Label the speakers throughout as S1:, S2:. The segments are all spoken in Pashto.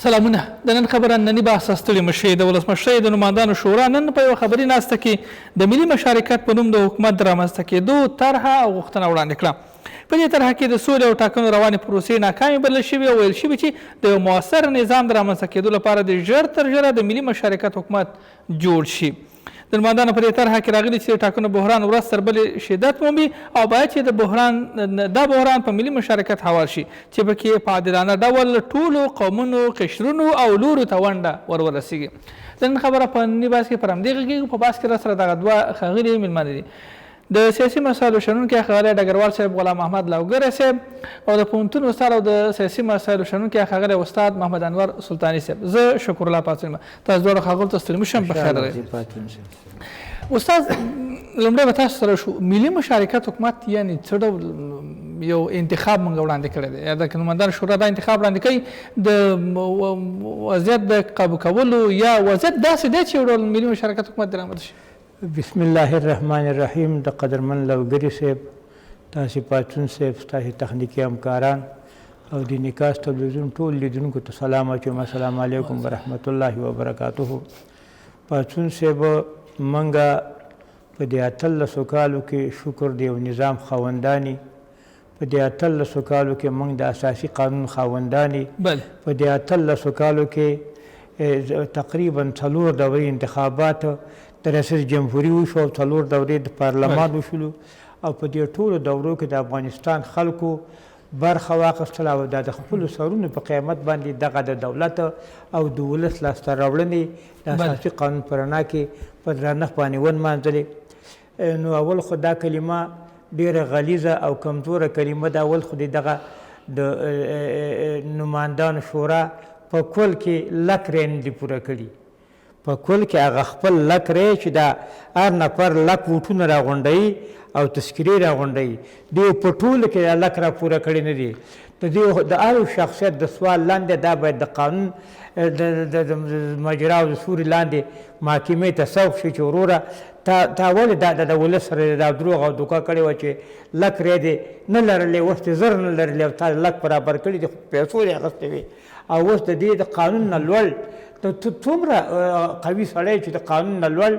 S1: سلامونه. د نن خبره ننني بحث ستړي مشي د ولسمشرۍ د نمایندانو شورا نن په یوه خبري ناسته کې د ملي مشارکت په نوم د حکومت د رامنځته کېدو طرحه او غوښتنه وړاندې کړه. په دې طرحه کې د سولې او ټاکنو روانې پروسې ناکامې بلل شوې او ویل شوي چې د یو مؤثر نظام د رامنځته کېدو لپاره د ژر تر ژره د ملي مشارکت حکومت جوړ شي. د نمایندانو په دې طرحه کې راغلي چې د ټاکنو بحران ورځ تر بلې شدت مومي او باید چې دا بحران په ملي مشارکت هوار شي چې پکې په عادلانه ډول ټولو قومونو قشرونو او لورو ته ونډه ورسیږي. د نن خبره په ننني بحث کې پر همدې غږیږو. په بحث کې راسره دغه دوه ښاغلي مېلمانه دي: د سیاسي مسایلو شنونکی ښاغلی ډګروال صاحب غلام محمد لوګری صاحب او د پوهنتون استاد او د سیاسي مسایلو شنونکی ښاغلی استاد محمد انور سلطاني صاحب. زه شکر الله پاڅون یم. تاسو دواړو ښاغلو ته ستړي مه شم. بخیر راغئ. استاد، لومړی به تاسو سره شو، ملي مشارکت حکومت یعنې څه ډول یو انتخاب موږ وړاندې کړی دی یا د نمایندانو شورا دا انتخاب وړاندې کوي د وضعیت د قابو کولو یا وضعیت داسې دی چې یو ډول ملي مشارکت حکومت دې رامنځته شي؟
S2: بسم الله الرحمن الرحیم. د قدرمن لوګري صاحب، تاسې پاڅون صاحب، تاسې تخنیکي همکاران او د نکاس تلویزیون ټول لیدونکو ته سلام اچوم. السلام علیکم ورحمت الله وبرکاته. پاڅون صاحب، منګه په دې 18 کالو کې شکر د یو نظام خاوندانی، په دې 18 کالو کې موږ د اساسي قانون خاوندانی، په دې 18 کالو کې تقریبا 4 دورې انتخابات د ریاست جمهوري وشو او 4 دورې د پارلمان وشولو او په دې ټولو دورو کې د افغانستان خلکو برخه واخیستله او دا د خپلو سرونو په قیمت باندې دغه د دولت او د ولس لاسته راوړنې د اساسي قانون په رڼا کې په درنښت باندې ونمانځلې. نو اول خو دا کلمه ډېره غلیظه او کمزوره کلمه ده. اول خو دغه د نمایندانو شورا په کل کې لک رای نه دي پوره کړي. په کل کې هغه خپل لک رای چې دا هر نفر لک ووټونه راغونډوي او تذکرې راغونډوي، دوی په ټولو کې لک را پوره کړي نه دي. د هر شخصیت د سوال لاندې دا باید د قانون د مجرا او د سوري لاندې محکمې ته سوق شي چې وروره تا ولې د ولس سره دا دروغ او دوکه کړې وه چې لک رای دې نه لرلې، اوس دې زر نه لرلې او تا لک برابر کړي دي، پیسو یې اخیستې وي. او اوس د دې د قانون نه لوړ ته څومره قوي سړی چې د قانون نه لوړ،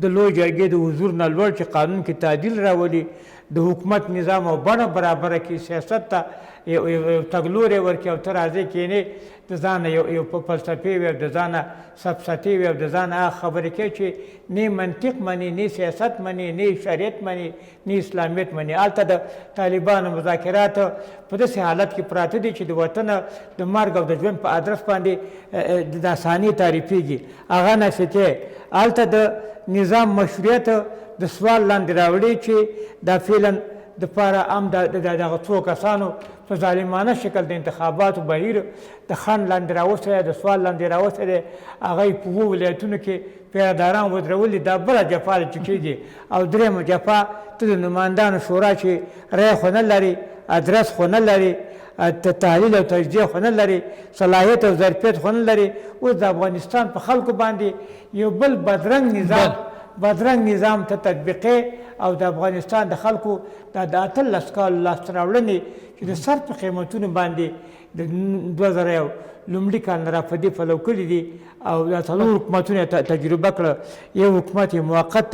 S2: د لوی جرګې د حضور نه لوړ چې قانون کې تعدیل راولي، د حکومت نظام او بڼه برابره کړي، سیاست ته یو تګلوری ورکړي او ته راځې کښېنې د ځانه یو فلسفې وي او د ځانه سفسطې وي او د ځانه هغه خبرې کوي چې نه منطق مني، نه سیاست مني، نه شریعت مني، نه اسلامیت مني. هلته د طالبانو مذاکرات په داسې حالت کې پراته دي چې د وطن د مرګ او د ژوند په ادرس باندې د اساني تعریفېږي. هغه نسیتې هلته د نظام مشروعیت د سوال لاندې راوړي چې دا فعلا دپاره هم دغه څو کسانو په ظالمانه شکل د انتخاباتو بهیر د خنډ لاندې راوستی دی، د سوال لاندې راوستی دی. هغه یې په 2 ولایتونو کې پیاداران ودرولي. دا بله جفا ده چې کېږي. او درېیمه جفا، ته د نمایندانو شورا چې رای خو نه لري، ادرس خو نه لري، تحلیل او تجزیه خو نه لري، صلاحیت او ظرفیت خو نه لري. اوس د افغانستان په خلکو باندې یو بل بدرنګ نظام ته تطبیقې او د افغانستان د خلکو د 18 کالو لاسته راوړنې چې د سر په قیمتونو باندې د 2000 لومړي کال نه را په دې پلو کړي دي او دا 4 حکومتونه تجربه کړه. یو حکومت یې موقت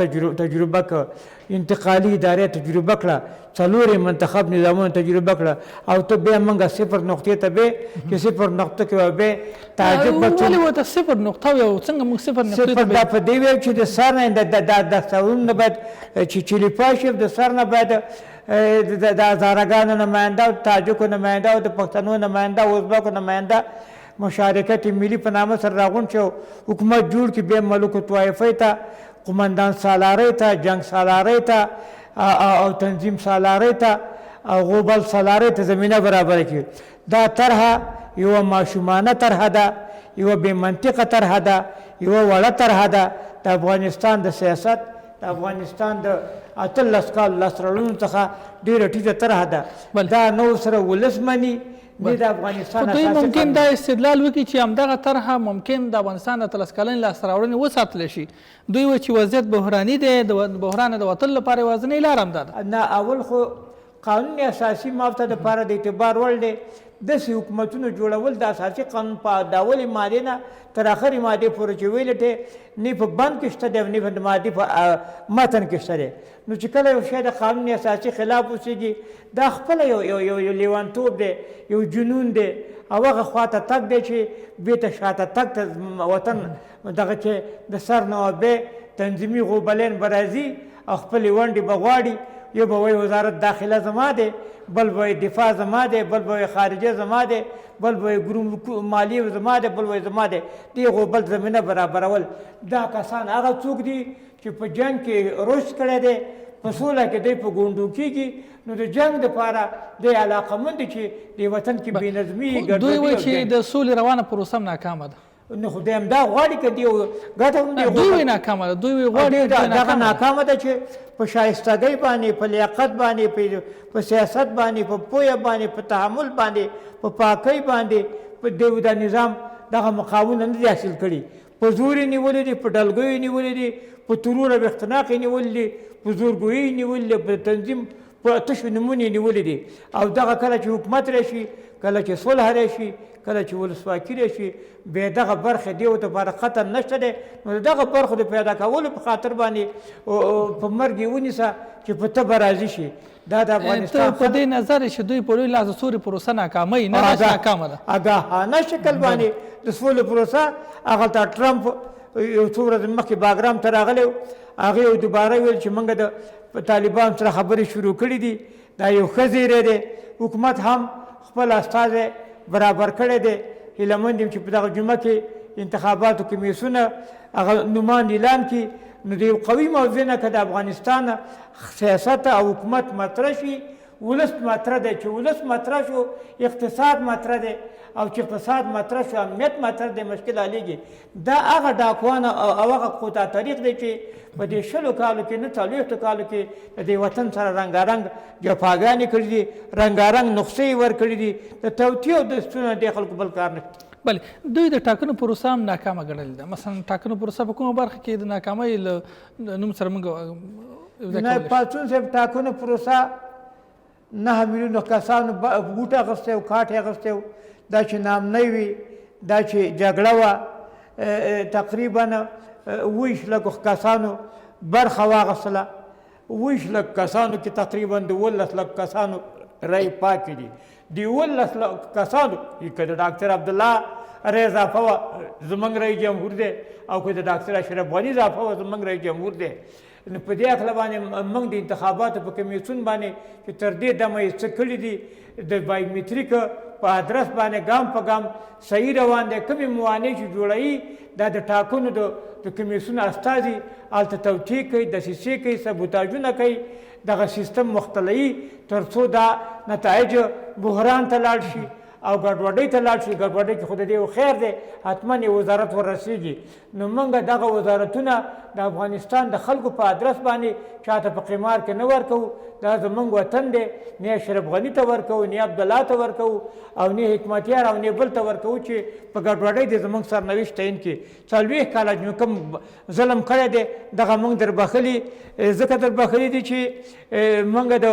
S2: تجربه کړه، انتقالي ادارې تجربه کړه، 4 منتخب نظامونه تجربه کړه او ته بیا موږ 0 نقطې ته به چې 0 نقطه کې به تعجب
S1: ولې ورته 0 نقطه یو څنګه موږ 0 نقطې ته
S2: دا په دې ویل چې د سر نه د سرونه باید چې چلیپا شي، د سر نه باید د هزارګانو نماینده او تاجکو نماینده او د پښتنو نماینده او ازبکو نماینده مشارکت ملي په نامه سره راغونډ شو، حکومت جوړ کړي. بیا ملوک طوایفۍ ته، قمندان سالارۍ ته، جنګ سالارۍ ته او تنظیم سالارۍ ته او غوبل سالارۍ ته زمینه برابره کړي. دا طرحه یوه ماشومانه طرحه ده، یوه بې منطقه طرحه ده، یوه وړه طرحه ده. د افغانستان د سیاست، د افغانستان د 18 کالو لاسته راوړنو څخه ډېره ټیټه طرحه ده. دا نو سره ولس مني نه د افغانستان
S1: دوی ممکن دا استدلال وکړي چې همدغه طرحه ممکن د افغانستان د 13 کلنې لاسته راوړنې وساتلی شي. دوی وایي چې وضعیت بحراني دی، د بحران د وتلو لپاره یوازینۍ لاره همدا ده.
S2: نه، اول خو قانون اساسي موضوع د لپاره د اعتبار وړ دی. داسې حکومتونو جوړول د اساسي قانون په د اولې مادې نه تر اخرې مادې پورې چې ویلټې نه په بند کې شته دی او نه په مادې په متن کې شته دی. نو چې کله یو شی د قانون اساسي خلاف اوسېږي دا خپله یو لیوانتوب دی، یو جنون دی او هغه خواته تګ دی چې بېرته شاته تګ ته وطن دغه کې د سر نه بې تنظیمي غوبلین به راځي او خپلې ونډې به غواړي. یو به وایي وزارت داخله زما دی، بل به وایي دفاع زما دی، بل به وایي خارجه زما دی، بل به وایي ګروم مالیې زما دی، بل وایي زما دی. د یو بل زمینه برابرول. دا کسان هغه څوک دي چې په جنګ کې رشد کړی دی، په سوله کې دی په ګونډو کېږي. نو د جنګ دپاره دی علاقمند دي چې د وطن کې بېنظمي
S1: دوی وایي چې د سولې روانه پروسه هم ناکامه ده.
S2: نو خو دی همدا غواړي که دی ګټه هم دی
S1: دوی وایي ناکامه ده. دوی غواړي
S2: دغه ناکامه ده چې په شایستګۍ باندې، په لیاقت باندې، په سیاست باندې، په پوهه باندې، په تحمل باندې، په پاکۍ باندې د نظام دغه مقامونه نه دي حاصل کړي. په زور یې نیولي دي، په ډلګیو یې نیولي دي، په ترور او اختناق یې نیولي دي، په زورګویي یې نیولي دي، په تنظیم په تشو نومونه یې نیولي دي. او دغه کله چې حکومت راشي، کله چې صلح راشي، کله چې ولسواکي راشي، بیا دغه برخې دیو دپاره خطر نشته دی. نو د دغه برخو د پیدا کولو په خاطر باندې په مرګ یې ونیسه چې په ته به راضي شي. دا د افغانستان
S1: په دې نظر چې دوی په لوی لاس د سولې پروسه ناکاموي نه ناکامه ده.
S2: اګاهانه شکل باندې د سولې پروسه هغلته ټرمپ یو څو ورځې مخکې باګرام ته راغلی و، هغې دوباره ویل چې موږ د طالبانو سره خبرې شروع کړي دي. دا یو ښه زیری دی. حکومت هم خپل استازی برابر کړی دی. هیله مند یم چې په دغه جمعه کې انتخاباتو کمیسونه هغه نومان اعلان کړي. نو د یو قوي موضوع نه که د افغانستان سیاست او حکومت مطرح شي، ولس مطرح دی. چې ولس مطرح شو، اقتصاد مطرح دی. او چې اقتصاد مطرح شو، امنیت مطرح دی، مشکل حلیږي. دا هغه ډاکوان او هغه قوطا طریق دی چې په دې 20 کالو کې نه 40 کالو کې د دې وطن سره رنګارنګ جفاګانې کړي دي، رنګارنګ نقصې یې ورکړي دي. د توطیې او دستونه د خلکو بل کار نه.
S1: بله، دوی د ټاکنو پروسه هم ناکامه ګڼلې ده. مثلا ټاکنو پروسه په کومه برخه کې د ناکامۍ له نوم سره موږ
S2: پاڅون صاحب ټاکنو پروسه 9 میلیونه کسانو بوټ اخیستی و، کاټ یې اخیستی و. دا چې نامنۍ وي، دا چې جګړه وه، تقریبا 20 لکو کسانو برخه واخیستله. 20 لکو کسانو کې تقریبا 12 لکو کسانو رای پاکې دي. د 11 لکو کسانو که د ډاکټر عبدالله رای اضافه وه زموږ رای جمهور دی، او که د ډاکټر اشرف غني اضافه وه زموږ رای جمهور دی. نو په دې هکله باندې موږ د انتخاباتو په کمیسیون باندې چې تر دې دمه یې څه کړي دي، د بایومټریک په ادرس باندې ګام په ګام صحیح روان دی. کومې موانع چې جوړوي دا د ټاکنو د کمیسیون استازي هلته توطیې کوي، دسیسې کوي، سبوتاژونه کوي، دغه سیستم مختلوي تر څو دا نتایج بحران ته لاړ شي او ګډوډۍ ته لاړ شي. ګډوډۍ کې خو د دې یو خیر دی، حتما یې وزارت ورسېږي. نو موږ دغه وزارتونه د افغانستان د خلکو په ادرس باندې چاته په قمار کې نه ورکوو. دا زموږ وطن دی، نه اشرف غني ته ورکوو، نه عبدالله ته ورکوو، او نه حکمتیار او نه بل ته ورکوو چې په ګډوډۍ د زموږ سرنوشت تعین کړي. 40 کاله نو کوم ظلم کړی دی دغه موږ در بخلي، ځکه در بخلي دي چې موږ د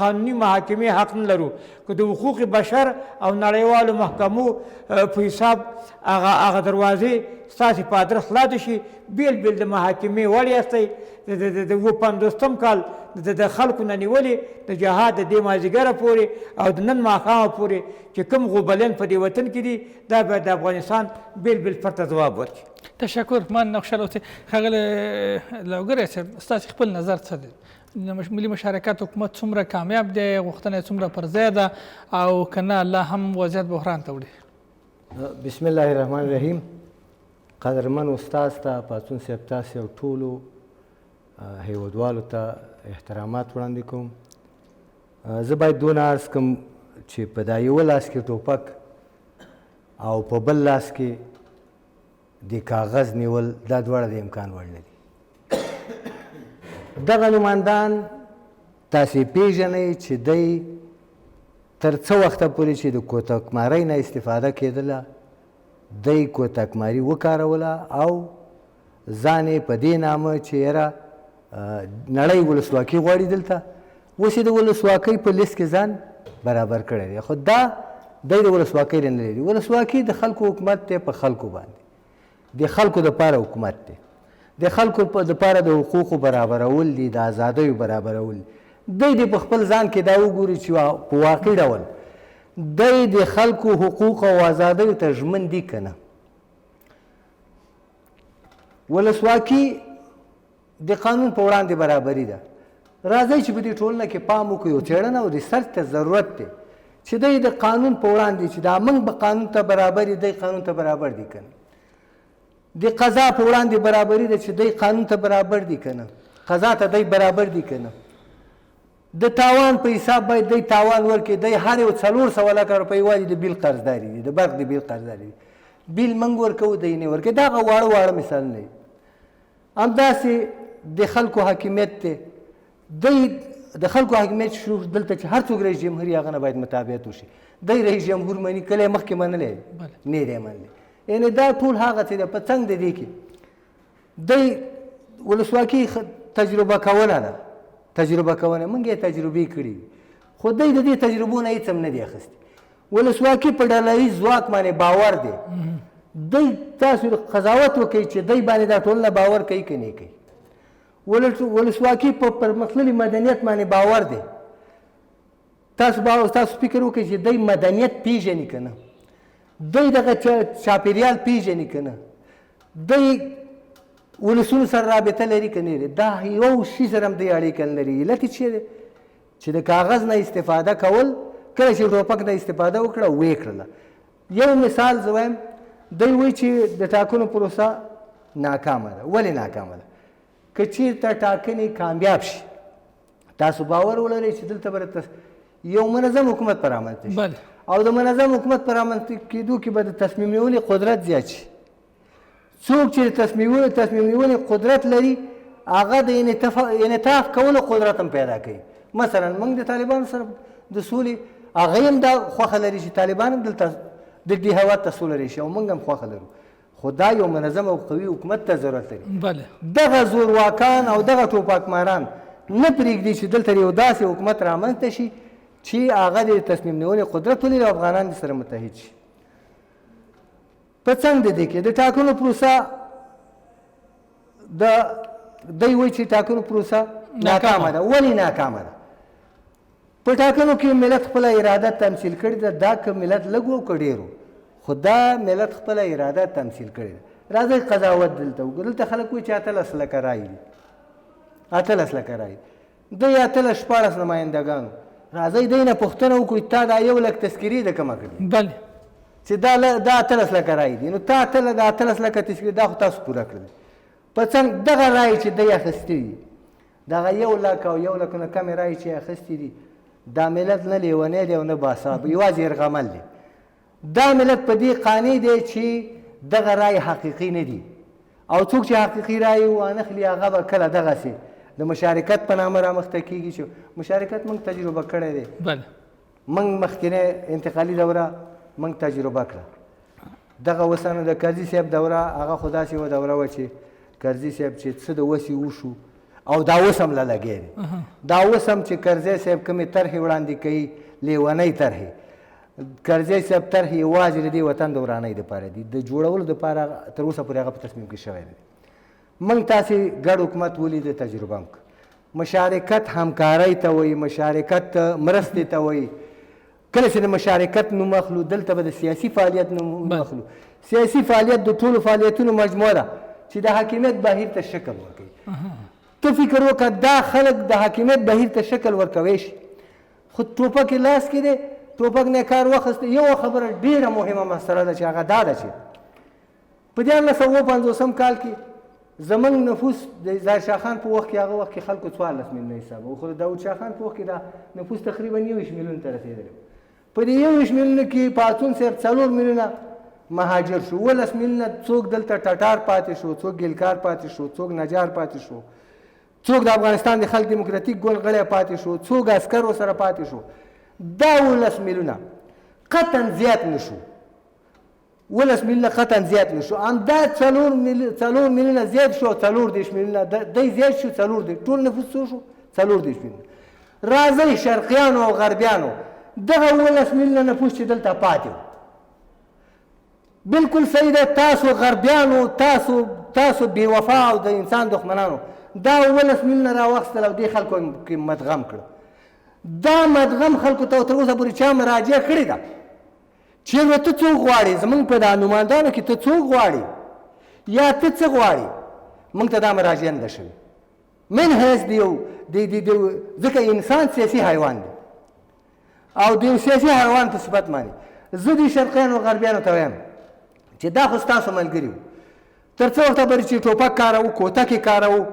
S2: قانوني محاکمې حق نه لرو. که د حقوق بشر او نړیوالو محکمو په حساب هغه دروازې ستاسې په ادرس خلاصې شي، بیل بیل د محاکمې وړ یاستئ. د 50 کال د خلکو نه نیولې د جهاد د دې مازدیګره پورې او د نن ماښامه پورې چې کوم غوبلین په دې وطن کې دي، دا باید د افغانستان بیل بیل پرته ځواب ورکړي.
S1: تشکر. من نقشه لوتې ښاغلی لوګری صاحب، ستاسې خپل نظر څه دی؟ ملي مشارکت حکومت څومره کامیاب دی، غوښتنه یې څومره پر ځای ده، او که نه لا هم وضعیت بحران ته وړي؟
S3: بسم الله الرحمن الرحیم. قدرمن استاد ته، پاڅون صاحب تاسې او ټولو هیوادوالو ته احترامات وړاندې کوم. زه باید دونه عرض کوم چې په دا یوه لاس کې ټوپک او په بل لاس کې د کاغذ نیول، دا دواړه د امکان وړ نه دي. دغه نمایندان تاسې پیژنئ چې دی تر څه وخته پورې چې د کوتکمارۍ نه استفاده کېدله، دی کوتکماري وکاروله او ځان یې په دې نامه چې یاره نړۍ ولسواکي غواړي دلته، اوس یې د ولسواکۍ په لیست کې ځان برابر کړی دی. خو دا دی د ولسواکۍ نه لري. ولسواکي د خلکو حکومت دی په خلکو باندې، د خلکو دپاره حکومت دی، د خلکو دپاره د حقوقو برابرول دي، د ازادیو برابرول دي. دی د په خپل ځان کې دا وګوري چې په واقعي ډول دی د خلکو حقوق او ازادیو ته ژمن دي که نه. ولسواکي د قانون په وړاندې برابري ده. راځئ چې په دې ټولنه کې پام وکړو، یو څېړنه او ریسرچ ته ضرورت دی چې دی د قانون په وړاندې چې دا موږ به قانون ته برابر دی قانون ته برابر دي که نه. د قضا په وړاندې برابري ده چې دی قانون ته برابر دي که نه، قضا ته دی برابر دي که نه. د تاوان په حساب باید دی تاوان ورکړي. دی هر یو 400 لکه روپۍ والي د بیل قرضداري دي، د برق د بیل قرضداري دي. بیل موږ ورکوو دی نه ورکوي. دغه واړه واړه مثالونه دي. همداسې د خلکو حاکمیت دی. دی د خلکو حاکمیت شو دلته چې هر څوک رئیس جمهور هغه نه باید متابعت وشي. دی رئیس جمهور مني، کله یې مخکې منلی نه دی منلی. یعنې دا ټول هغه څه دی په څنګ د دې کې دی ولسواکي تجربه کونه ده. تجربه کونه موږ یې تجربې کړي، خو دی د دې تجربو نه هېڅ هم نه دی اخیستی. ولسواکي په ډله ییز ځواک باندې باور دی. دی تاسو قضاوت وکړئ چې دی باندې دا ټولنه باور کوي که نه کوي. ولسواکي په پرمختللي مدنیت باندې باور دی. تاسو فکر وکړئ چې دی مدنیت پیژني که نه، دی دغه چاپېریال پیژني که نه، دی ولسونو سره رابطه لري که نه لري. دا یو شي سره هم دی اړیکه نه لري. علت یې چیرې دی چې د کاغذ نه استفاده کول، کله چې ټوپک نه استفاده وکړه ویې کړله. یو مثال زه وایم، دی وایي چې د ټاکنو پروسه ناکامه ده. ولې ناکامه ده؟ که چېرته ټاکنې کامیاب شي تاسو باور ولرئ چې دلته به یو منظم حکومت په رامنځته شي، او د منظم حکومت په رامنځته کېدو کې به د تصمیم نیونې قدرت زیات شي. څوک چې تصمیم نیونې قدرت لري هغه د انعطاف کولو قدرت هم پیدا کوي. مثلا موږ د طالبانو سره د سولې هغه هم دا خوښه لري چې طالبان هم دلته د دې هېواد ته سوله راشي، او موږ هم خوښه لرو. خو دا یو منظم او قوي حکومت ته ضرورت لري. دغه زورواکان او دغه ټوپکماران نه پرېږدي چې دلته یو داسې حکومت رامنځته شي چې هغه د تصمیم نیونې قدرت ولري او افغانان سره متحد شي. په څنګ د دې کې د ټاکنو پروسه دی وایي چې ټاکنو پروسه ناکامه ده. ولې ناکامه ده؟ په ټاکنو کې ملت خپله اراده تمثیل کړې ده. دا که ملت لږ و که ډېر و، خو دا ملت خپله اراده تمثیل کړې ده. راځئ قضاوت دلته وکړو. دلته خلک وایي چې 18 لکه رایې دي، 18 لکه رایې. دی 18-14 نمایندګانو. راځئ دی نه پوښتنه وکړو تا دا 1 لک تذکیرې د کومه کړې چې دا 18 لکه رایې دي، نو تا د 18 لکه تذکیرې دا خو تاسو پوره کړل. په څنګ دغه رایې چې دی اخیستې دي، دغه 1 لک او 1 لک نه کمې رایې چې اخیستې دي، دا ملت نه لیونی دی او نه باصاب، یوازې یرغمل دی. دا ملت په دې قانع دی چې دغه رایې حقیقي نه دي، او څوک چې حقیقي رایې وانخلي هغه به کله دغسې د مشارکت په نامه رامخته کېږي. چې مشارکت موږ تجربه کړی دی. موږ مخکینی انتقالي دوره موږ تجربه کړه. دغه اوس د کرزي صاحب دوره هغه خو داسې یوه دوره وه چې کرزي صاحب چې څه د وسې وشو، او دا اوس هم له لګی دی. دا اوس هم چې کرزي صاحب کومې طرحې وړاندې کوي، لیونۍ طرحې، کرزي صاحب طرحې یوازې د دې وطن د ورانۍ دپاره دي، د جوړولو دپاره تر اوسه پورې هغه په تصمیم کې شوی دی. موږ تاسې ګډ حکومت ولید، تجربه هم مشارکت همکارۍ ته وایي، مشارکت مرستې ته وایي. کله چې د مشارکت نوم اخلو دلته به د سیاسي فعالیت نوم اخلو. سیاسي فعالیت د ټولو فعالیتونو مجموعه ده چې د حاکمیت بهیر ته شکل ورکوي. ته فکر وکړه دا خلک د حاکمیت بهیر ته شکل ورکوی شي، خو ټوپک یې لاس کې دی، ټوپک نه کار واخیسته. یوه خبره ډېره مهمه مسله ده چې هغه دا ده چې په 1950 کال کې زمونږ نفوس د ظاهرشاه خان په وخت کې هغه وخت کې خلکو 14 میلیونه حساب و، خو د داود شاه خان په وخت کې دا نفوس تقریبا 21 میلیون ته رسېدلی. په دې 21 میلیونه کې پاڅون صاحب 4 میلیونه مهاجر شو، 12 میلیونه څوک دلته ټټار پاتې شو، څوک ګلکار پاتې شو، څوک نجار پاتې شو، څوک د افغانستان د خلک دیموکراتیک ګوند غړی پاتې شو، څوک عسکرو سره پاتې شو. دا 12 میلیونه قطعا زیات نه شو، 12 میلیونه قطعا زیات نه شو. همدا 4 میلیونه زیات شو، 14 میلیونه دی زیات شو، 14 ټول نفوس څو شو؟ 14 میلیونه. راځئ شرقیانو او غربیانو دغه 18 میلیونه نفوس چې دلته پاتې و بالکل صحیح ده تاسو غربیانو تاسو بې وفا او د انسان دښمنانو دا 18 میلیونه راواخیستل او دې خلکو کې مدغم کړه دا مدغم خلکو ته تر اوسه پورې چا مراجعه کړې ده چېرته ته څوک غواړې زموږ په دا نمایندانو کې ته څوک غواړې یا ته څه غواړې موږ ته دا مراجعه نه ده شوې من حیث د یو ځکه انسان سیاسي حیوان دی او د یو سیاسي حیوان په صفت باندې زه دې شرقیانو غربیانو ته وایم چې دا خو ستاسو ملګري وو تر څه وخته پورې چې ټوپک کاروو کوتکې کاروو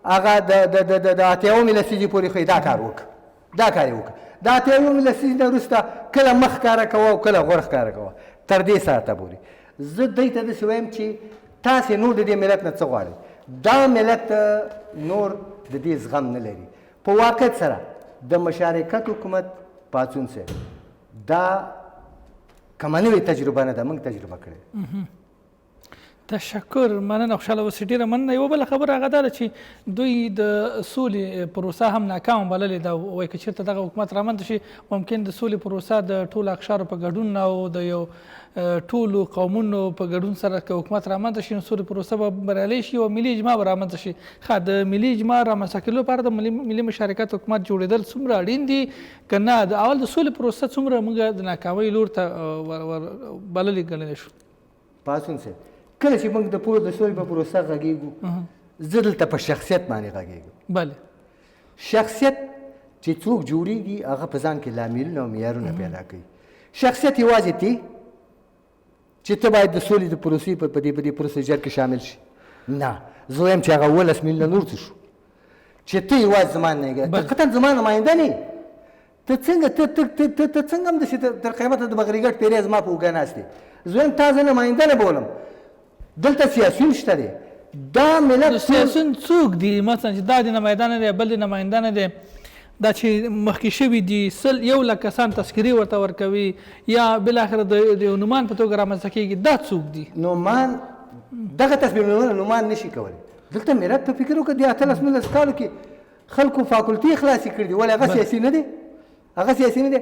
S3: هغه د اتیاومې لسیزې پورې خو دا کار وکړه دا کار یې وکړه د اتیاومې لسیزې نه وروسته کله مخ ښکاره کوه او کله غوړ ښکاره کوه تر دې ساعته پورې زه دوی ته داسې وایم چې تاسې نور د دې ملت نه څه غواړئ دا ملت نور د دې زغم نه لري په واقعیت سره د مشارکت حکومت پاڅون صاحب دا کومه نوې تجربه نه ده موږ تجربه کړې
S1: تشکر مننه خوشحاله اوسئ ډېره مننه یوه بله خبره هغه دا ده چې دوی د سولې پروسه هم ناکامه بللې ده وایي که چېرته دغه حکومت رامنځته شي ممکن د سولې پروسه د ټولو اقشارو په ګډون او د یو ټولو قومونو په ګډون سره که حکومت رامنځته شي نو سولې پروسه به بریالی شي او ملي اجماع به رامنځته شي ښه د ملي اجماع رامنځته کېدلو لپاره د ملي مشارکت حکومت جوړېدل څومره اړین دي که نه د اول د سولې پروسه څومره موږ د ناکامۍ لور ته بللې ګڼلی شو
S3: پاڅون صاحب کله چې موږ د سولې په پروسه غږېږو زه دلته په شخصیت باندې غږېږم
S1: بله
S3: شخصیت چې څوک جوړېږي هغه په ځان کې لاملونه او معیارونه پیدا کوي شخصیت یوازې دی چې ته باید د سولې د پروسې په دې پروسیجر کې شامل شي نه زه وایم چې هغه 18 میلیونه نور څه شو چې ته یوازې زما نه حقیقتا زما نماینده نه ته څنګه همداسې تر قیامته د بغریګټ پیری زما په اوږه ناست دی زه وایم تا زه نماینده نه بولم دلته سیاسیون شته دی دا ملت
S1: سیاسیون څوک دي مثلا چې دا د نماینده نه دی بل د نماینده نه دی دا چې مخکې شوي دي 1,000,000 کسان تذکرې ورته ورکوي یا بالاخره د یو نومان په توګه رامنځته کېږي دا څوک دي
S3: نومان دغه تصمیمونه نومان نشي کولی دلته ملت ته فکر وکړه د 18 کالو کې خلکو فاکولټي خلاصې کړي دي ولې هغه سیاسي نه دی هغه سیاسي نه دی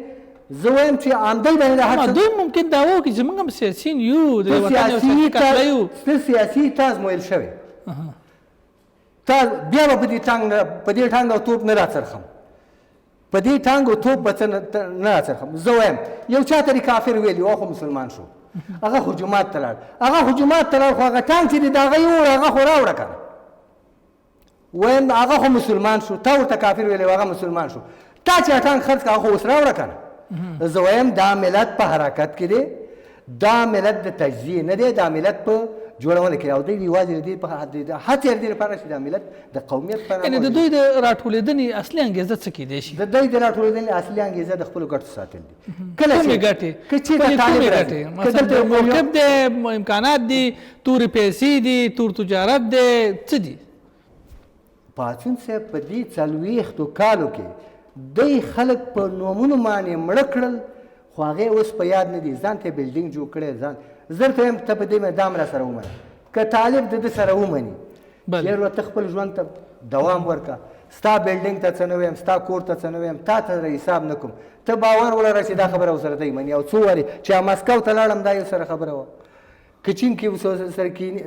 S3: زه وایم چې عمدی باندې
S1: دوی ممکن دا وکړي چې موږ هم سیاسیین یو د وطن یو
S3: سیاسي تاز مویل شوی بیا به په دې ټانګ او توپ نه راڅرخم په دې ټانګ او توپ به نه راڅرخم زه وایم یو چا ته کافر ویلي او خو مسلمان شو هغه خو جومات ته لاړ خو هغه ټانګ چې دی د هغه یوړ هغه خو راوړه که نه وایم هغه خو مسلمان شو تا ورته کافر ویلی هغه مسلمان شو تا چې ټانګ خرڅ کړه هغه خو اوس راوړه که نه زه وایم دا ملت په حرکت کې دی دا ملت د تجزیې نه دی دا ملت په جوړونه کې او دوی یوازې د دې په هڅې د دې لپاره چې دا ملت د قومیت په
S1: یعنې د دوی د راټولېدنې اصلي انګېزه څه کیدی شي
S3: د دوی د راټولېدنې اصلي انګېزه د خپلو ګټو ساتل دي
S1: کومې ګټې مثلا موقف دی امکانات دي تورې پیسې دي تور تجارت دی څه دي
S3: پاڅون صاحب په دې 40 کالو کې دوی خلک په نومونو باندې مړه کړل خو هغې اوس په یاد نه دي ځان ته بلډینګ جوړ کړی ځان زه درته وایم ته په دې دام را سره ومنه که طالب د ده سره ومني چېر ته خپل ژوند ته دوام ورکړه ستا بلډینګ ته څه نه ویم ستا کور ته څه نه ویم تا ته حساب نه کوم ته باور ولره چې دا خبره ورسره دی مني او څو وارې چې مسکو ته لاړم دا یو سره خبره وه که چین کې سره کینی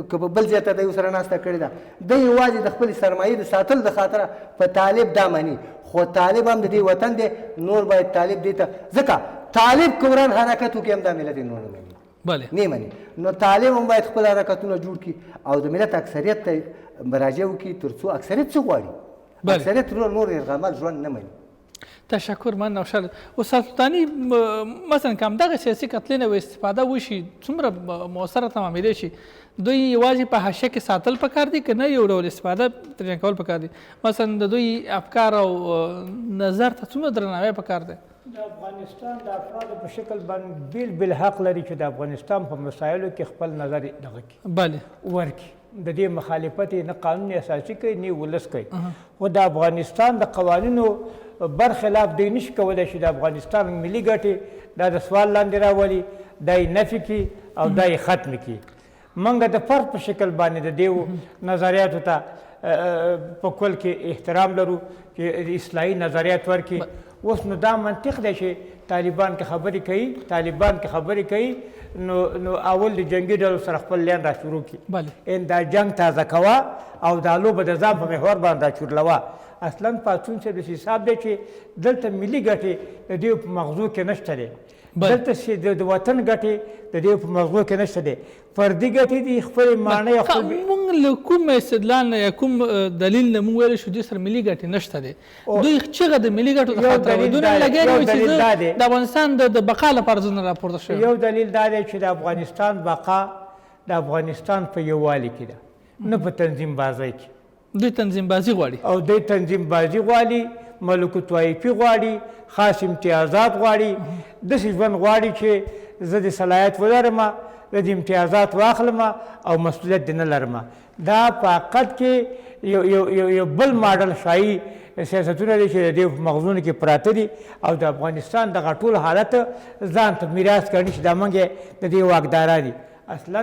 S3: که په بل ځای ته دی سره ناسته کړې ده دی یوازې د خپلې سرمایې د ساتلو د خاطره په طالب دا مني خو طالب هم د دې وطن دی نور باید طالب دې ته ځکه طالب کوران حرکت وکړي هم دا ملت نور نه مني نه مني نو طالب هم باید خپل حرکتونه جوړ کړي او د ملت اکثریت ته مراجعه وکړي تر څو اکثریت څه غواړي اکثریت نور یرغمل ژوند نه مني
S1: تشکر من نوشل استاد سلطانی مثلا که همدغه سیاسي کتلې نه استفاده وشي څومره مؤثره تمامېدی شي دوی یوازې په حاشیه کې ساتل پکار دي که نه یو ډول استفاده ترې کول پکار دي مثلا د دوی افکار او نظر ته څومره درناوی پکار دی
S2: د افغانستان د افرادو په شکل باندې بیل حق لري چې د افغانستان په مسایلو کې خپل نظر دغه کړي
S1: بله
S2: ورکړي د دې مخالفت نه قانون اساسي کوي نه ولس کوي خو د افغانستان د قوانینو برخلاف دی نشي کولی چې د افغانستان ملي ګټې دا د سوال لاندې راولي دا یې نفي کړي او دا یې ختم کړي موږ د فرد په شکل باندې د دې نظریاتو ته په کل کې احترام لرو چې اصلاحي نظریات ورکړي اوس نو دا منطق دی چې طالبان کې خبرې کوي نو اول د جنګي ډلو سره خپل لین را شروع کړي دا جنګ تازه کوه او دا لوبه د ځان په محور باندې راچورلوه. اصلا پاڅون صاحب داسې حساب دی چې دلته ملي ګټې د دې په مغزو کې نشته دی، دلته چې د وطن ګټې د دې په مغزو کې نشته دی، فردي ګټې دي خپلې معنی.
S1: موږ له کوم استدلال نه یا کوم دلیل نه موږ ویلی شو دې سره ملي ګټې نشته دی؟ دوی چغه د ملي ګټو د خاطر ودونه لګیا دي چې زه د افغانستان د بقا لپاره زه نه راپورته شوی.
S2: یو دلیل دا دی چې د افغانستان بقا د افغانستان په یووالي کې ده، نه په تنظیم بازۍ کې.
S1: دوی تنظیم بازي غواړي
S2: او دوی تنظیم بازي غواړي، ملکوت طایفي غواړي، خاص امتیازات غواړي، داسې ژوند غواړي چې زه د صلاحیت ولرم، زه د امتیازات واخلم او مسؤلیت دې نه لرم. دا په حقیقت کې یو بل ماډل شاهي سیاستونه دي چې د دې مغزونو کې پراته دي او د افغانستان دغه ټول حالت ځان ته میراث کړي چې دا موږ د دې واکداران دي. اصلا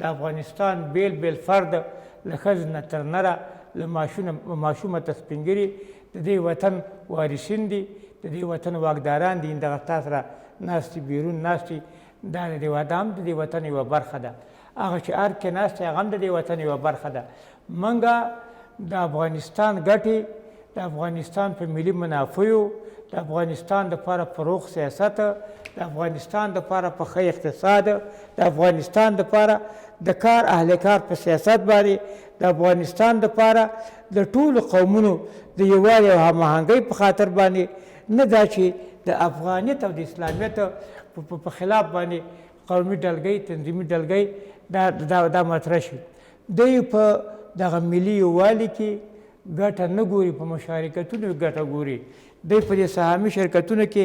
S2: د افغانستان بیل فرد له ښځې نه تر نره له ماشومه تر سپینګري د دې وطن وارثین دي، د دې وطن واکداران دي. دغه تا سره ناست بیرون ناست دا د دې هم د دې وطن یوه برخه ده، هغه چې هر کې ناست هغه هم د دې وطن یوه برخه ده. موږ د افغانستان ګټې د افغانستان په ملي منافعو، د افغانستان دپاره پروغ سیاست، د افغانستان دپاره په ښه اقتصاد، د افغانستان دپاره د کار اهل کار په سیاست باندې، د افغانستان دپاره د ټولو قومونو د یووالي او هماهنګۍ په خاطر باندې، نه دا چې د افغانیت او د اسلامیت په خلاف باندې قومي ډلګۍ تنظیمي ډلګۍ دا مطرح شي. دوی په دغه ملي یووالي کې ګټه نه ګوري، په مشارکتونو ګټه ګوري. دوی په دې سهامي شرکتونو کې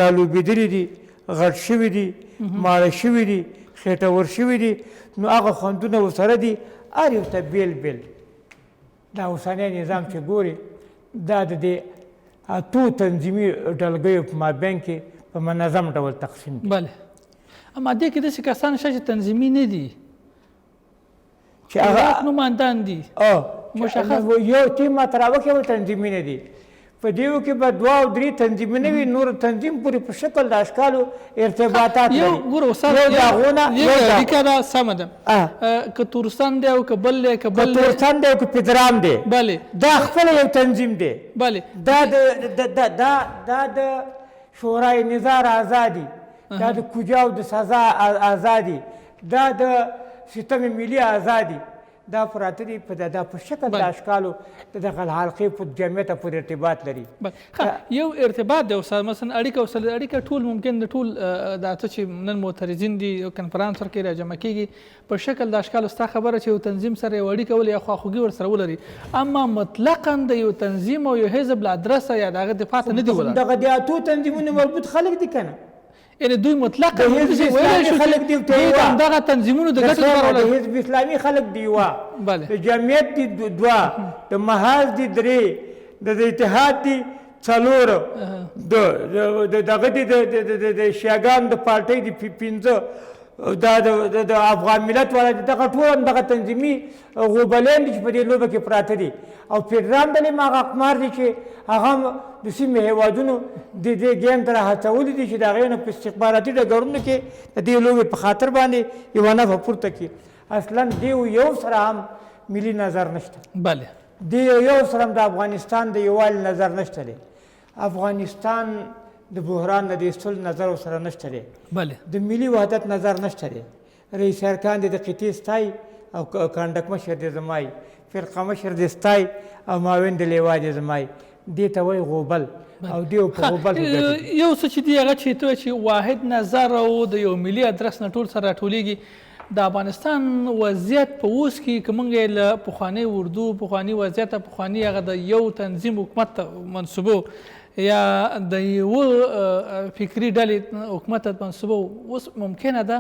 S2: رالوبېدلي دي، غټ شوي دي، ماړه شوي دي، خېټور شوي دي، نو هغه خوندونه ورسره دي. هر یو ته بیل دا اوسنی نظام چې ګوري دا د دې اتو تنظیمي ډلګیو په مابین کې په منظم ډول تقسیم دي.
S1: بله، اما دې کې داسې کسان شته چې تنظیمي نه دي،
S2: چې هغه
S1: نمایندان دي
S2: مشخص یو ټیم مطرح وکړي تنظیمي نه دي. په دیو کې به 2 او 3 تنظیمونه نه وي، نور تنظیم پورې په شکل د اشکالو ارتباطات لري.
S1: ګوره استاد یو اړیکه ده، سمه ده، که تورستان دی او که بل دی، که
S2: تورستان دی او که پدرام دی،
S1: بله
S2: دا خپله یو تنظیم دی.
S1: بله
S2: دا د شورای نظار آزادي، دا د کوجا او د سزا آزادي، دا د سیستم ملي آزادي، دا پراته دي دا په شکل د اشکالو د دغه حلقې په جمعیت پورې ارتباط لري.
S1: یو ارتباط دی استاد، مثلا اړیکه ټول ممکن د ټول دا څه چې نن معترضین دي یو کنفرانس ورکوي راجمع کېږي په شکل د اشکالو، ستا خبره چې یو تنظیم سره یو اړیکه ولري یا خواخوږي ورسره ولري، اما مطلقا د یو تنظیم او یو حزب له ادرسه یا د هغه دفاع ته نه دي ولاړ.
S2: دغه د اتو تنظیمونو مربوط خلک دي که نه؟
S1: یعنې دوی مطلقا
S2: ویلی شو
S1: خلک دي همدغه تنظیمونو د ګټو لپاره
S2: د حزب اسلامي خلک دي یوه، د جمعیت دي 2، د محاذ دي 3، د اتحاد دي 4، دغه دي د شیعاګانو د پارټۍ دي 5، دا د افغان ملت والا دي. دغه ټول همدغه تنظیمي غوبلین دي چې په دې لوبه کې پراته دي. او فدرال ډلې هم هغه اقمار دي چې هغه د سیمې هېوادونو د دې ګیم ته راهڅولي دي چې د هغې نه په استخباراتي ډګرونو کې د دې لوبې په خاطر باندې یوه نفع پورته کړي. اصلا دې یو سره هم ملي نظر نشته،
S1: بله
S2: دې یو سره هم د افغانستان د یووالي نظر نشته دی، افغانستان د بحران نه د ایستلو نظر ورسره نشته دی،
S1: بله
S2: د ملي وحدت نظر نشته دی. رئیس ارکان دې د قطعې ستایي او کنډک مشر دې زمایي، فرقه مشر دې ستایي او معاون د لیوا دې زمایي. دې ته وایي غوبل او دې په غوبل
S1: یو څه چې دی هغه چې ته چې واحد نظر او د یو ملي ادرس نه ټول سره راټولیږي. د افغانستان وضعیت په اوس کې که موږ له پخواني اردو پخواني وضعیت پخواني هغه د یو تنظیم حکومت ته منسوبو یا د یوه فکري ډلې حکومت ته منسوبو، اوس ممکنه ده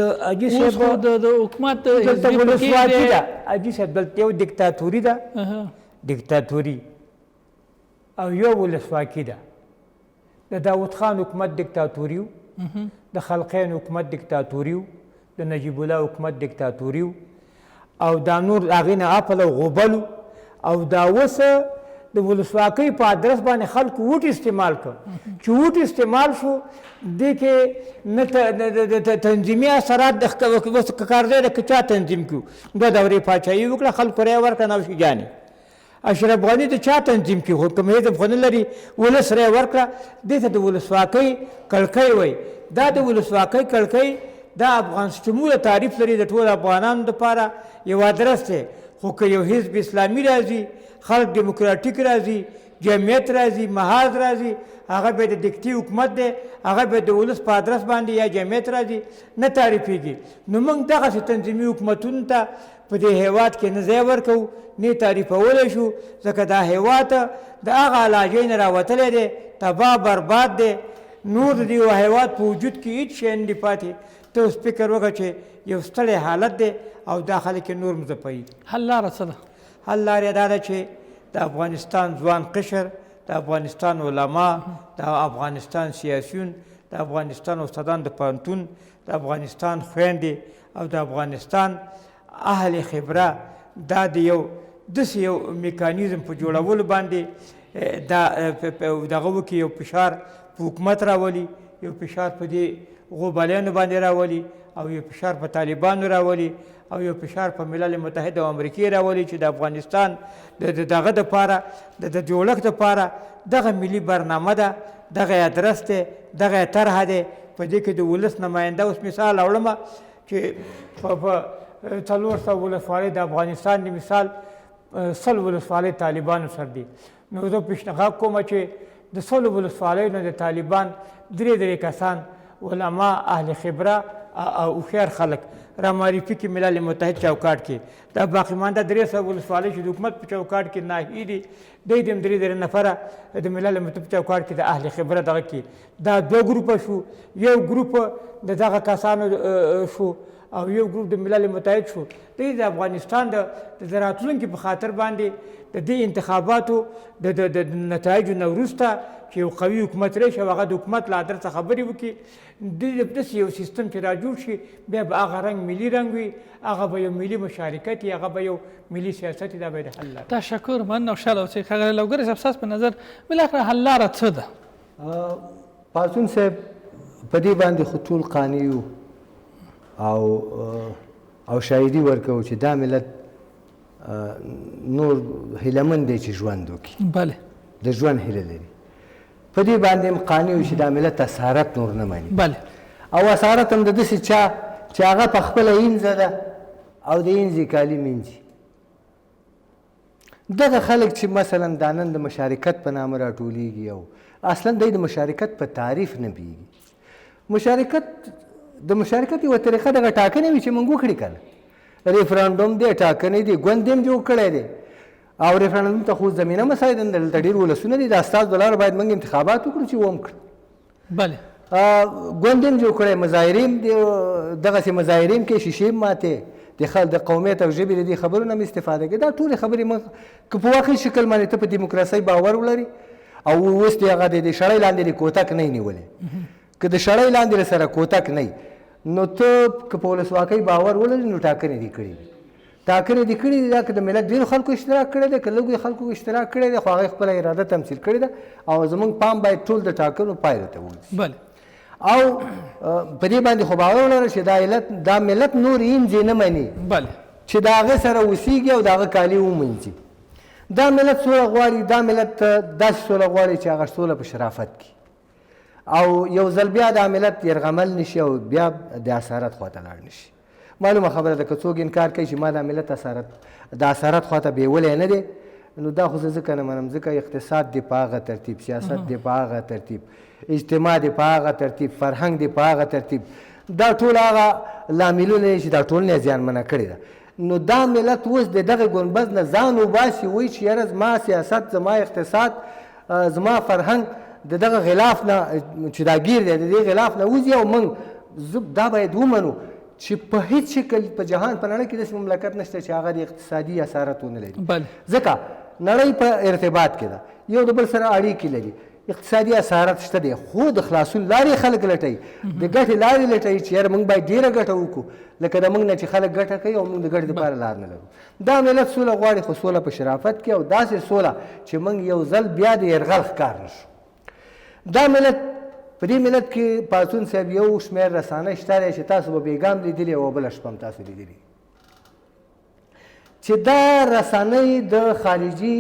S2: د حاجي صاحب
S1: د حکومت
S2: دلته ولسواکي ده. حاجي صاحب دلته یو دیکتاتوري ده، دیکتاتوري او یو ولسواکي ده. د داود خان حکومت دیکتاتوري و، د خلقین حکومت دیکتاتوري و، د نجیب الله حکومت دیکتاتوري و، او دا نور هغې نه اپل او غوبل او دا اوس د ولسواکۍ په ادرس باندې خلکو ووټ استعمال کړ چې ووټ استعمال شو دې کې نه تنظیمي اثرات د کارځای د که چا تنظیم کړو 2 دورې پاچاهي وکړه خلکو رایه ورکړه نوشي جانې اشرف غني د چا تنظیم کړي خو کوم حزب خو نه لري ولس رایه ورکړه دې ته د ولسواکۍ کړکۍ وایي دا د ولسواکۍ کړکۍ دا افغان شموله تعریف لري د ټولو افغانانو دپاره یو ادرس دی خو که یو حزب اسلامي راځي خلق ډیموکراتیک راځي جمعیت راځي محاذ راځي هغه به د دکتي حکومت دی هغه به د ولس په ادرس باندې یا جمعیت راځي نه تعریفېږي نو موږ دغسې تنظیمي حکومتونو ته په دې هیواد کې نه ځای ورکوو نه تعریفولی شو ځکه دا هیواد د هغه علاجۍ نه راوتلی دی تباه برباد دی نور د دې هیواد په وجود کې هېڅ شی نه دي پاتې ته اوس فکر وکړه چې یو ستړی حالت دی او دا خلک نور مځپوي
S1: حل لاره څه ده
S2: حل لاره دا ده چې د افغانستان ځوان قشر د افغانستان علما د افغانستان سیاسیون د افغانستان استادان د پوهنتون د افغانستان خویندې او د افغانستان اهل خبره دا د یو داسې یو میکانیزم په جوړولو باندې دغه وکړي یو فشار په حکومت راولي یو فشار په دې غوبالیانو باندې راولي او یو فشار په طالبانو راولي او یو فشار په ملل متحد او امریکې راولي چې د افغانستان دغه دپاره د جوړښت دپاره دغه ملي برنامه ده دغه ادرس دی دغه طرحه دی په دې کې د ولس نماینده اوس مثال راوړمه چې په 400 ولسوالۍ د افغانستان د مثال 100 ولسوالۍ طالبانو سره دي نو زه پیشنهاد کوم چې د 100 ولسوالیو نه د طالبان 3 کسان علما اهل خبره او هوښیار خلک رامعرفي کړي ملل متحد چوکاټ کې دا باقي مانده 300 ولسوالۍ چې د حکومت په چوکاټ کې ناهي دي دوی د 3 نفره د ملل متحد په چوکاټ کې د اهل خبره دغه کې دا 2 ګروپه شو یو ګروپ د دغه کسانو شو او یو ګروپ د ملل متحد شو دوی د افغانستان د راتلونکي په خاطر باندې د دې انتخاباتو د نتایجو نه وروسته چې یو قوي حکومت راشي او هغه د حکومت له ادرسه خبرې وکړي داسې یو سیستم چې راجوړ شي بیا به هغه رنګ ملي رنګ وي هغه به یو ملي مشارکت وي هغه به یو ملي سیاست وي دا به یې د حل لاره
S1: تشکر مننه خوشحاله اوسئ ښاغلی لوګری صاحب ستاسو په نظر بالاخره حل لاره څه ده
S3: پاڅون صاحب په دې باندې خو ټول قانع یو او شاهدي ورکوو چې دا ملت نور هیلهمن دی چې ژوند وکړي
S1: بله
S3: د ژوند هیله لري په دې باندې هم قانع یو چې دا ملت اسارت نور نه مني
S1: بله
S3: او اسارت هم د داسې چا چې هغه په خپله اینځه ده او د اینځې کالي مینځي دغه خلک چې مثلا دا نن د مشارکت په نامه راټولیږي او اصلا دوی د مشارکت په تعریف نه پوهېږي د مشارکت یوه طریقه دغه ټاکنې وي چې موږ وکړي که نه ریفرانډوم دی ټاکنې دي ګوند هم جوړ کړی دی او ریفرانډوم ته خو زمینه مسایل هم دلته ډېر ولسونه دي دا ستاسو د لاره باید موږ انتخابات وکړو چې وم کړو
S1: بله
S3: ګوند هم جوړ کړی مظاهرې دغسې مظاهرې هم کوي شیشې هم ماتې د قومیت او ژبې د دې خبرو نه هم استفاده کوي دا ټولې خبرې موږ که په واقعي شکل باندې ته په دیموکراسۍ باور ولري او اوس د هغه د شړۍ لاندې د کوتک نه یې نیولې که د شړۍ لاندې سره کوتک نه نو ته که په ولسواکۍ باور ولري نو ټاکنې دې کړي دي ټاکنې دې کړي دي دا که د ملت ډېرو خلکو اشتراک کړی دی که لږو خلکو اشتراک کړی دی خو هغې خپله اراده تمثیل کړې ده او زموږ پام باید ټول د ټاکنو پایلو ته ورسي
S1: بله
S3: او په دې باندې خو باور ولره چې دا ملت نور اینځې نه مني
S1: بله
S3: چې د هغې سره اوسېږي او د هغه کالي ومینځي دا ملت سوله غواړي دا ملت داسې سوله غواړي چې هغه سوله په شرافت کې او یو ځل بیا دا ملت یرغمل نشي او بیا د اسارت خواته لاړ نشي معلومه خبره ده که څوک انکار کوي چې ما دا ملت د اسارت خواته بیولی نه دی نو دا خو زه ځکه نه منم ځکه اقتصاد دی په هغه ترتیب سیاست دی په هغه ترتیب اجتماع دی په هغه ترتیب فرهنګ دی په هغه ترتیب دا ټول هغه لاملونه دي چې دا ټولنه یې زیانمنه کړې ده نو دا ملت اوس د دغه ګنبد نه ځان وباسي وایي چې یاره زما سیاست زما اقتصاد زما فرهنګ د دغه غلاف نه چې دا ګیر دی د دې غلاف نه وځي او موږ دا باید ومنو چې په هیڅ شکل په جهان په نړۍ کې داسې مملکت نشته چې هغه د اقتصادي اسارت ونه لري ځکه نړۍ په ارتباط کې ده یو د بل سره اړیکې لري اقتصادي اسارت شته دی خو د خلاصون لارې خلک لټوي د ګټې لارې لټوي چې یاره موږ باید ډېره ګټه وکړو لکه د موږ نه چې خلک ګټه کوي او موږ د ګټې دپاره لار نه لرو دا ملت سوله غواړي خو سوله په شرافت کې او داسې سوله چې موږ یو ځل بیا د یرغل ښکار نه شو دا ملت په دې ملت کې پاڅون صاحب یو شمېر رسانه شته دی چې تاسو به بېګام لیدلي او بله شپه هم تاسو لیدلي چې دا رسنۍ د خارجي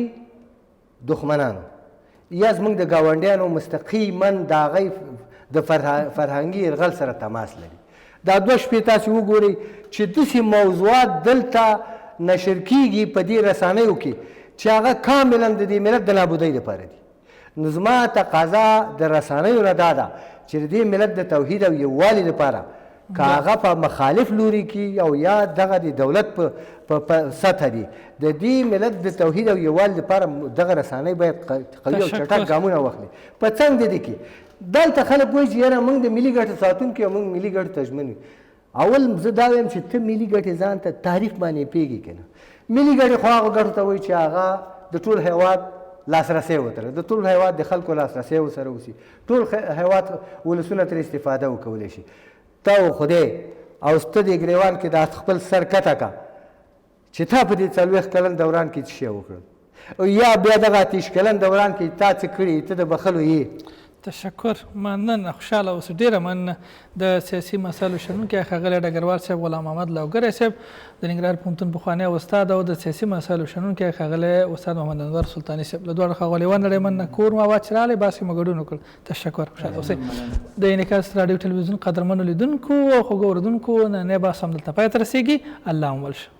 S3: دښمنانو یا زموږ د ګاونډیانو مستقیما د هغوی د فرهنګي یرغل سره تماس لري دا 2 شپې تاسې وګورئ چې داسې موضوعات دلته نشر کیږي په دې رسنیو کې چې هغه کاملا د دې ملت د نابودۍ لپاره دي نو زما تقاضا د رسنیو نه دا ده چې د دې ملت د توحید او یووالي لپاره که هغه په مخالف لوري کې او یا دغه د دولت په سطح دي د دې ملت د توحید او یووالي لپاره دغه رسنۍ باید قوي او چټک ګامونه واخلي په څنګ د دې کې دلته خلک وایي چې یاره موږ د ملي ګټو ساتونکي او موږ ملي ګټو ته ژمن یو اول زه دا وایم چې ته ملي ګټې ځان ته تعریف باندې پوهېږي که نه ملي ګټې خو هغو ګټو ته وایي چې هغه د ټول هیواد لاسرسی وتره د ټول هیواد د خلکو لاسرسی ورسره وسي ټول هیواد ولسونه ترې استفاده وکولی شي ته خدای او سته دې ګریوان کې دا خپل سر کته که چې تا په دې 40 کلن دوران کې څه شی وکړل او یا بیا دغه 30 کلن دوران کې تا څه کړي ته د بخلو یې
S1: تشکر مننه خوشحاله اوسئ ډېره مننه د سیاسي مسایلو شنونکی ښاغلی ډګروال صاحب غلام محمد لوګری صاحب د ننګرهار پوهنتون پخوانی استاد او د سیاسي مسایلو شنونکی ښاغلی استاد محمد انور سلطاني صاحب له دواړو ښاغلیو نړۍ مننه کور مو آباد چې راغلی باسې مو ګډون وکړ تشکر خوشحاله اوسئ د انعکاس راډیو ټلویزیون قدرمنو لیدونکو او خوږو اورېدونکو نننی بحث همدلته پای ته رسېږي الله مو ولشه